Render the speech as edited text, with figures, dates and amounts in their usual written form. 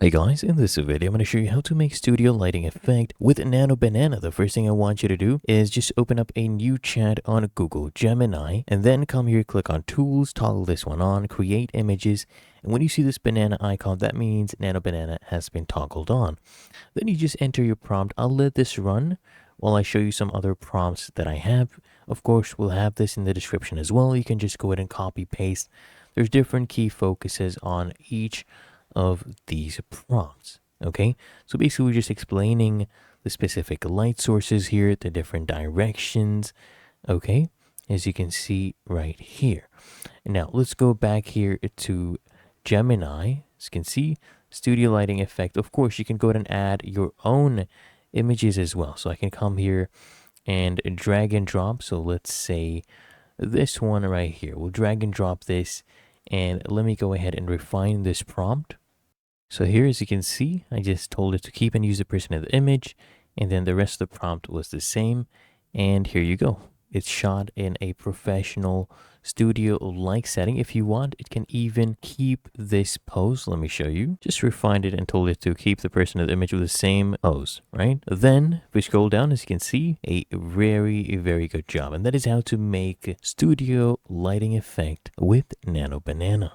Hey guys, in this video, I'm going to show you how to make studio lighting effect with Nano Banana. The first thing I want you to do is just open up a new chat on Google Gemini and then come here, click on Tools, toggle this one on, Create Images. And when you see this banana icon, that means Nano Banana has been toggled on. Then you just enter your prompt. I'll let this run while I show you some other prompts that I have. Of course, we'll have this in the description as well. You can just go ahead and copy paste. There's different key focuses on each of these prompts. Okay, so basically we're just explaining the specific light sources here, the different directions. Okay, as you can see right here. Now let's go back here to Gemini. As you can see, studio lighting effect. Of course, you can go ahead and add your own images as well. So I can come here and drag and drop. So let's say this one right here. We'll drag and drop this, and let me go ahead and refine this prompt. So here, as you can see, I just told it to keep and use the person of the image, and then the rest of the prompt was the same. And here you go. It's shot in a professional studio-like setting. If you want, it can even keep this pose. Let me show you. Just refined it and told it to keep the person of the image with the same pose, right? Then, if we scroll down, as you can see, a very good job. And that is how to make studio lighting effect with Nano Banana.